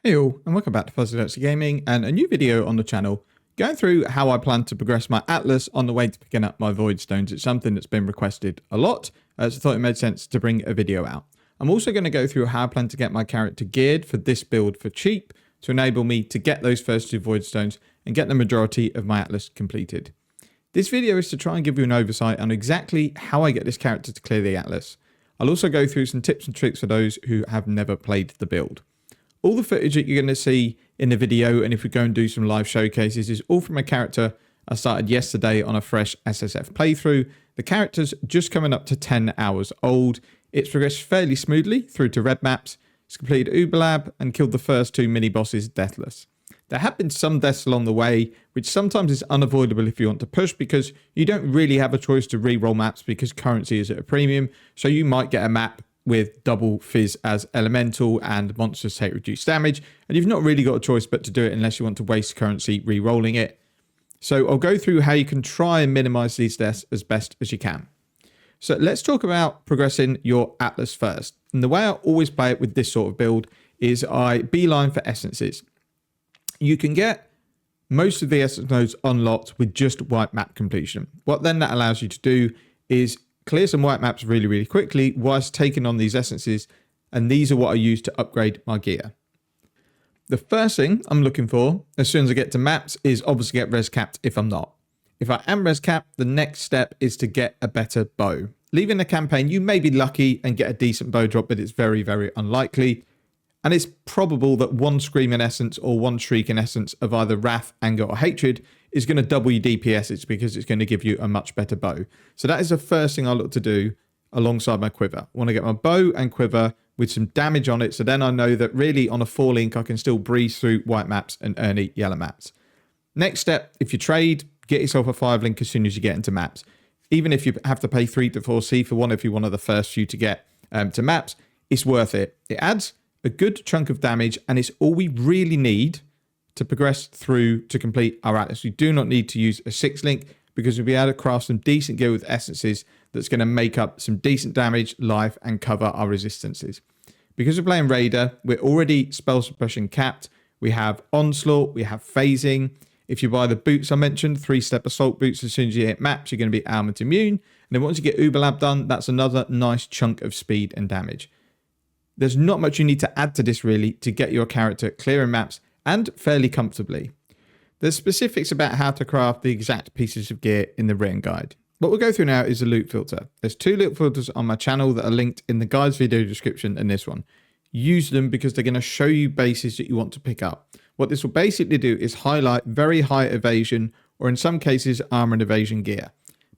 Hey all, and welcome back to Fuzzy Dirty Gaming and a new video on the channel going through how I plan to progress my Atlas on the way to picking up my voidstones. It's something that's been requested a lot, so I thought it made sense to bring a video out. I'm also going to go through how I plan to get my character geared for this build for cheap to enable me to get those first two voidstones and get the majority of my Atlas completed. This video is to try and give you an oversight on exactly how I get this character to clear the Atlas. I'll also go through some tips and tricks for those who have never played the build. All the footage that you're going to see in the video, and if we go and do some live showcases, is all from a character I started yesterday on a fresh SSF playthrough. The character's just coming up to 10 hours old. It's progressed fairly smoothly through to red maps. It's completed Uber Lab and killed the first two mini bosses deathless. There have been some deaths along the way, which sometimes is unavoidable if you want to push, because you don't really have a choice to re-roll maps because currency is at a premium. So you might get a map with double fizz as elemental and monsters take reduced damage, and you've not really got a choice but to do it unless you want to waste currency re-rolling it. So I'll go through how you can try and minimize these deaths as best as you can. So let's talk about progressing your Atlas first. And the way I always play it with this sort of build is I beeline for essences. You can get most of the essence nodes unlocked with just white map completion. What then that allows you to do is clear some white maps really quickly whilst taking on these essences, and these are what I use to upgrade my gear. The first thing I'm looking for as soon as I get to maps is obviously get res capped if I'm not. If I am res capped, the next step is to get a better bow. Leaving the campaign, you may be lucky and get a decent bow drop, but it's very unlikely. And it's probable that one Screaming Essence or one Shrieking Essence of either Wrath, Anger or Hatred is going to double your DPS. It's because it's going to give you a much better bow. So that is the first thing I look to do alongside my quiver. I want to get my bow and quiver with some damage on it, so then I know that really on a 4 link I can still breeze through white maps and early yellow maps. Next step, if you trade, get yourself a 5 link as soon as you get into maps. Even if you have to pay 3 to 4C for one if you're one of the first few to get to maps, it's worth it. It adds a good chunk of damage, and it's all we really need to progress through to complete our Atlas. We do not need to use a 6 link because we'll be able to craft some decent gear with essences that's going to make up some decent damage, life, and cover our resistances. Because we're playing Raider, we're already spell suppression capped. We have Onslaught, we have Phasing. If you buy the boots I mentioned, 3-step assault boots, as soon as you hit maps, you're going to be ailment immune. And then once you get Uber Lab done, that's another nice chunk of speed and damage. There's not much you need to add to this really to get your character clearing maps and fairly comfortably. There's specifics about how to craft the exact pieces of gear in the written guide. What we'll go through now is a loot filter. There's 2 loot filters on my channel that are linked in the guide's video description and this one. Use them because they're going to show you bases that you want to pick up. What this will basically do is highlight very high evasion, or in some cases armor and evasion gear.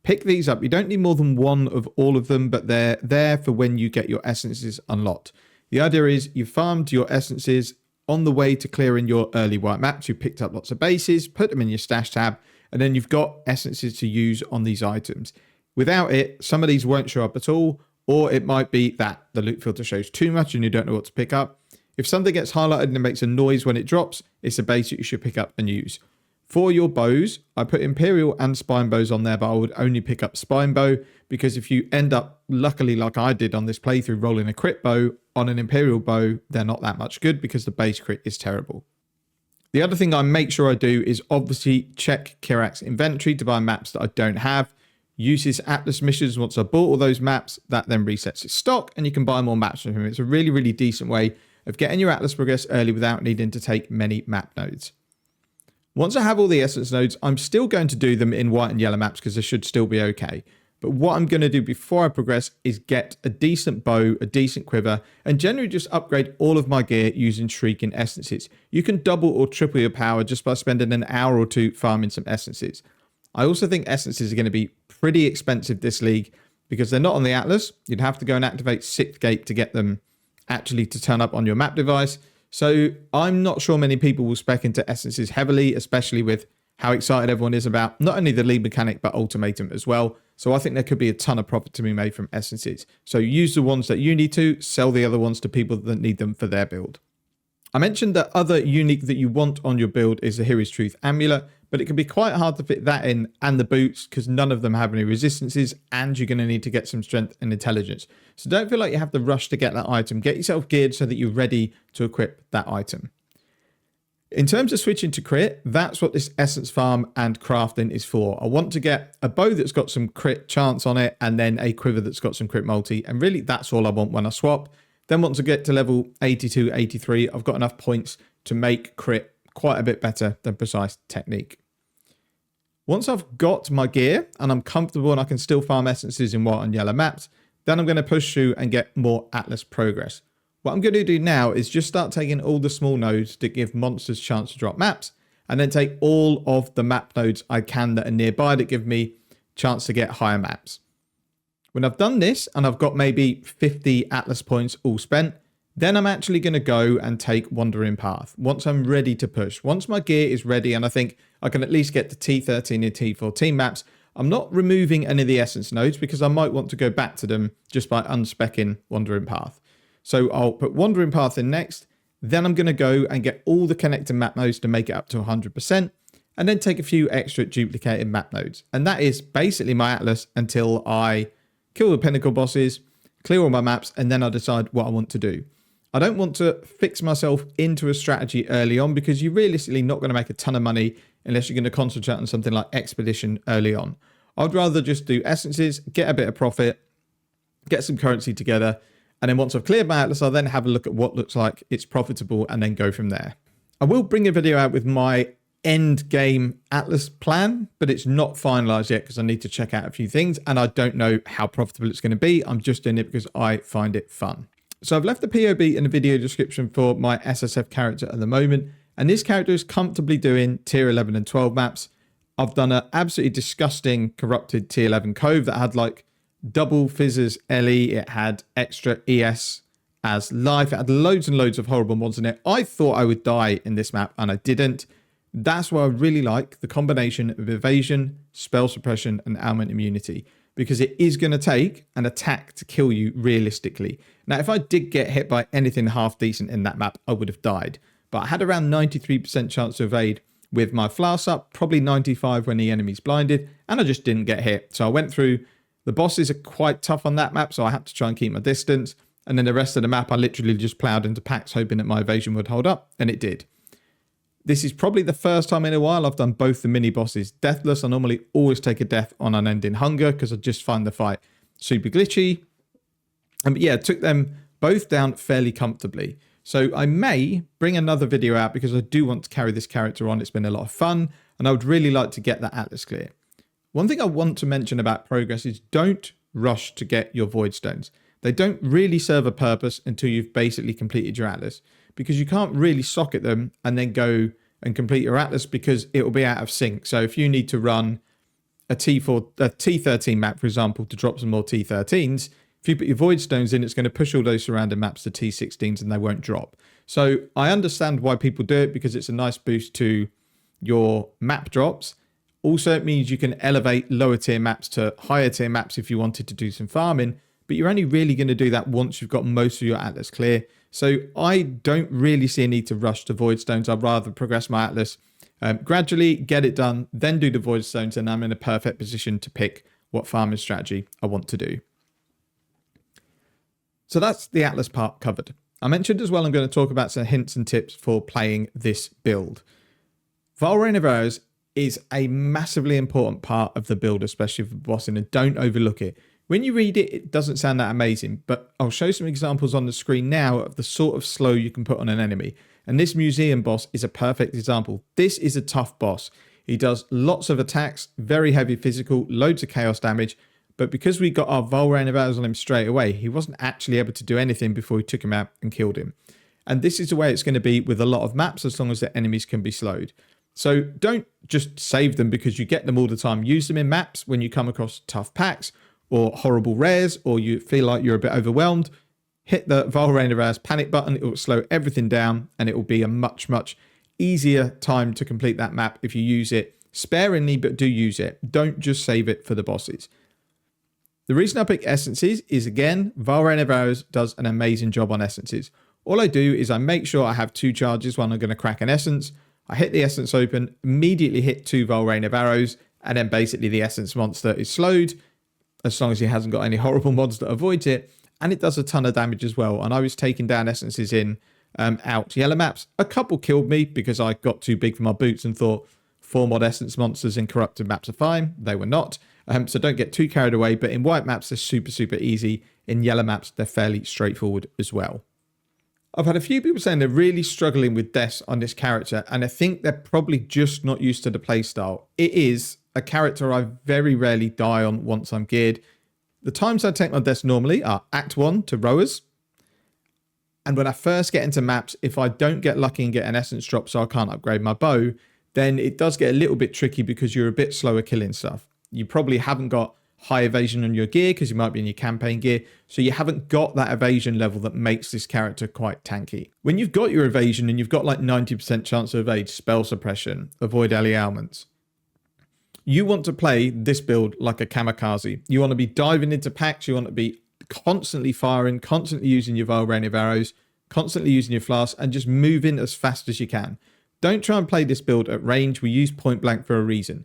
Pick these up. You don't need more than one of all of them, but they're there for when you get your essences unlocked. The idea is you farmed your essences on the way to clearing your early white maps. You picked up lots of bases, put them in your stash tab, and then you've got essences to use on these items. Without it, some of these won't show up at all, or it might be that the loot filter shows too much and you don't know what to pick up. If something gets highlighted and it makes a noise when it drops, it's a base that you should pick up and use. For your bows, I put Imperial and Spine bows on there, but I would only pick up Spine bow because if you end up, luckily like I did on this playthrough, rolling a crit bow on an Imperial bow, they're not that much good because the base crit is terrible. The other thing I make sure I do is obviously check Kirac's inventory to buy maps that I don't have. Use his Atlas missions once I bought all those maps, that then resets his stock and you can buy more maps from him. It's a really decent way of getting your Atlas progress early without needing to take many map nodes. Once I have all the essence nodes, I'm still going to do them in white and yellow maps because they should still be okay. But what I'm going to do before I progress is get a decent bow, a decent quiver, and generally just upgrade all of my gear using Shrieking Essences. You can double or triple your power just by spending an hour or 2 farming some essences. I also think essences are going to be pretty expensive this league because they're not on the Atlas. You'd have to go and activate 6th gate to get them actually to turn up on your map device. So I'm not sure many people will spec into essences heavily, especially with how excited everyone is about not only the lead mechanic, but ultimatum as well. So I think there could be a ton of profit to be made from essences. So use the ones that you need to, sell the other ones to people that need them for their build. I mentioned that other unique that you want on your build is the Hero's Truth Amulet, but it can be quite hard to fit that in and the boots because none of them have any resistances and you're going to need to get some strength and intelligence. So don't feel like you have to rush to get that item. Get yourself geared so that you're ready to equip that item. In terms of switching to crit, that's what this essence farm and crafting is for. I want to get a bow that's got some crit chance on it and then a quiver that's got some crit multi. And really that's all I want when I swap. Then once I get to level 82, 83, I've got enough points to make crit quite a bit better than precise technique. Once I've got my gear and I'm comfortable and I can still farm essences in white and yellow maps, then I'm going to push through and get more Atlas progress. What I'm going to do now is just start taking all the small nodes to give monsters a chance to drop maps, and then take all of the map nodes I can that are nearby that give me a chance to get higher maps. When I've done this and I've got maybe 50 Atlas points all spent, then I'm actually going to go and take Wandering Path once I'm ready to push. Once my gear is ready and I think I can at least get to T13 and T14 maps, I'm not removing any of the essence nodes because I might want to go back to them just by unspecking Wandering Path. So I'll put Wandering Path in next, then I'm going to go and get all the connecting map nodes to make it up to 100%, and then take a few extra duplicated map nodes. And that is basically my Atlas until I kill the pinnacle bosses, clear all my maps, and then I decide what I want to do. I don't want to fix myself into a strategy early on because you're realistically not going to make a ton of money unless you're going to concentrate on something like Expedition early on. I'd rather just do essences, get a bit of profit, get some currency together, and then once I've cleared my Atlas, I'll then have a look at what looks like it's profitable and then go from there. I will bring a video out with my end game Atlas plan, but it's not finalized yet because I need to check out a few things and I don't know how profitable it's going to be. I'm just doing it because I find it fun. So I've left the POB in the video description for my SSF character at the moment, and this character is comfortably doing tier 11 and 12 maps. I've done an absolutely disgusting corrupted tier 11 cove that had like double fizzes LE, it had extra ES as life, it had loads and loads of horrible mods in it. I thought I would die in this map and I didn't. That's why I really like the combination of evasion, spell suppression and ailment immunity, because it is going to take an attack to kill you realistically. Now if I did get hit by anything half decent in that map, I would have died, but I had around 93% chance to evade with my flask up, probably 95 when the enemy's blinded, and I just didn't get hit. So I went through. The bosses are quite tough on that map, so I had to try and keep my distance. And then the rest of the map, I literally just plowed into packs, hoping that my evasion would hold up, and it did. This is probably the first time in a while I've done both the mini bosses deathless. I normally always take a death on Unending Hunger because I just find the fight super glitchy. But yeah, took them both down fairly comfortably. So I may bring another video out because I do want to carry this character on. It's been a lot of fun, and I would really like to get that Atlas clear. One thing I want to mention about progress is don't rush to get your voidstones. They don't really serve a purpose until you've basically completed your Atlas, because you can't really socket them and then go and complete your Atlas because it will be out of sync. So if you need to run a T13 map, for example, to drop some more T13s, if you put your voidstones in, it's going to push all those surrounding maps to T16s and they won't drop. So I understand why people do it because it's a nice boost to your map drops. Also, it means you can elevate lower tier maps to higher tier maps if you wanted to do some farming, but you're only really going to do that once you've got most of your Atlas clear. So I don't really see a need to rush to voidstones. I'd rather progress my Atlas gradually, get it done, then do the voidstones, and I'm in a perfect position to pick what farming strategy I want to do. So that's the Atlas part covered. I mentioned as well I'm going to talk about some hints and tips for playing this build. Vaal Rain of Arrows is a massively important part of the build, especially for bossing, and don't overlook it. When you read it, it doesn't sound that amazing, but I'll show some examples on the screen now of the sort of slow you can put on an enemy. And this museum boss is a perfect example. This is a tough boss. He does lots of attacks, very heavy physical, loads of chaos damage, but because we got our Vaal Rain of Arrows on him straight away, he wasn't actually able to do anything before we took him out and killed him. And this is the way it's going to be with a lot of maps as long as the enemies can be slowed. So don't just save them because you get them all the time. Use them in maps when you come across tough packs or horrible rares, or you feel like you're a bit overwhelmed. Hit the Vaal Rain of Arrows panic button. It will slow everything down and it will be a much, much easier time to complete that map if you use it sparingly, but do use it. Don't just save it for the bosses. The reason I pick essences is, again, Vaal Rain of Arrows does an amazing job on essences. All I do is I make sure I have 2 charges when I'm going to crack an essence. I hit the essence open, immediately hit 2 Vaal Rain of Arrows, and then basically the essence monster is slowed, as long as he hasn't got any horrible mods that avoids it, and it does a ton of damage as well. And I was taking down essences in out yellow maps. A couple killed me because I got too big for my boots and thought 4 mod essence monsters in corrupted maps are fine. They were not. So don't get too carried away. But in white maps, they're super easy. In yellow maps, they're fairly straightforward as well. I've had a few people saying they're really struggling with deaths on this character, and I think they're probably just not used to the playstyle. It is a character I very rarely die on once I'm geared. The times I take my deaths normally are Act 1 to rowers, and when I first get into maps, if I don't get lucky and get an essence drop so I can't upgrade my bow, then it does get a little bit tricky because you're a bit slower killing stuff. You probably haven't got high evasion on your gear because you might be in your campaign gear, so you haven't got that evasion level that makes this character quite tanky. When you've got your evasion and you've got like 90% chance to evade, spell suppression, avoid alley ailments, you want to play this build like a kamikaze. You want to be diving into packs, you want to be constantly firing, constantly using your Vaal rain of arrows, constantly using your flasks, and just move in as fast as you can. Don't try and play this build at range. We use point blank for a reason.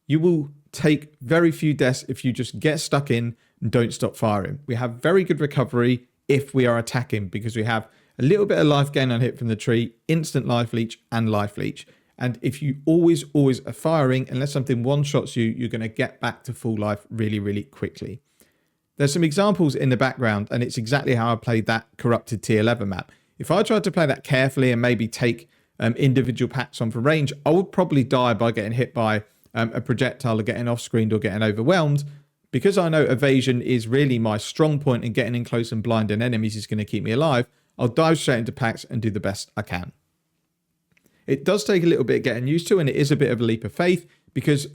You will take very few deaths if you just get stuck in and don't stop firing. We have very good recovery if we are attacking because we have a little bit of life gain on hit from the tree, instant life leech and life leech. And if you always are firing, unless something one-shots you, you're going to get back to full life really quickly. There's some examples in the background, and it's exactly how I played that corrupted T11 map. If I tried to play that carefully and maybe take individual packs on for range, I would probably die by getting hit by a projectile or getting off-screened or getting overwhelmed. Because I know evasion is really my strong point and getting in close and blinding enemies is going to keep me alive, I'll dive straight into packs and do the best I can. It does take a little bit of getting used to, and it is a bit of a leap of faith because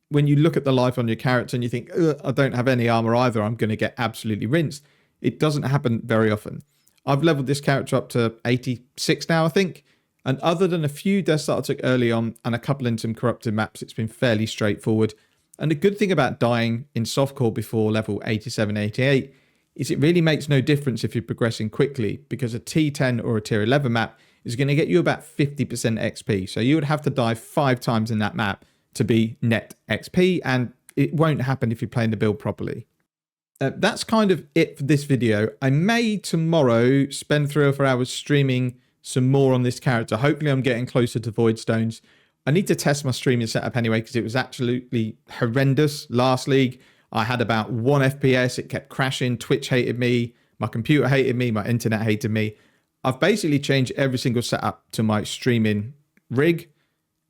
when you look at the life on your character and you think, I don't have any armor either, I'm going to get absolutely rinsed. It doesn't happen very often. I've leveled this character up to 86 now, I think. And other than a few deaths that I took early on and a couple in some corrupted maps, it's been fairly straightforward. And the good thing about dying in softcore before level 87, 88 is it really makes no difference if you're progressing quickly because a T10 or a tier 11 map is going to get you about 50% XP. So you would have to die 5 times in that map to be net XP, and it won't happen if you're playing the build properly. That's kind of it for this video. I may tomorrow spend 3 or 4 hours streaming some more on this character. Hopefully I'm getting closer to voidstones. I need to test my streaming setup anyway because it was absolutely horrendous last league. I had about 1 FPS, it kept crashing, Twitch hated me, my computer hated me, my internet hated me. I've basically changed every single setup to my streaming rig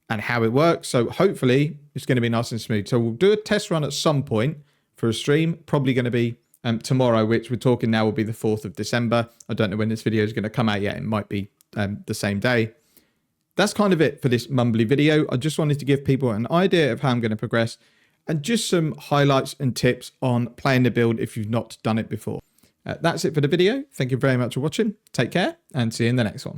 and how it works, so hopefully it's going to be nice and smooth. So we'll do a test run at some point for a stream, probably going to be tomorrow, which we're talking now will be the 4th of December. I don't know when this video is going to come out yet, it might be the same day. That's kind of it for this mumbly video. I just wanted to give people an idea of how I'm going to progress and just some highlights and tips on playing the build if you've not done it before. That's it for the video. Thank you very much for watching. Take care and see you in the next one.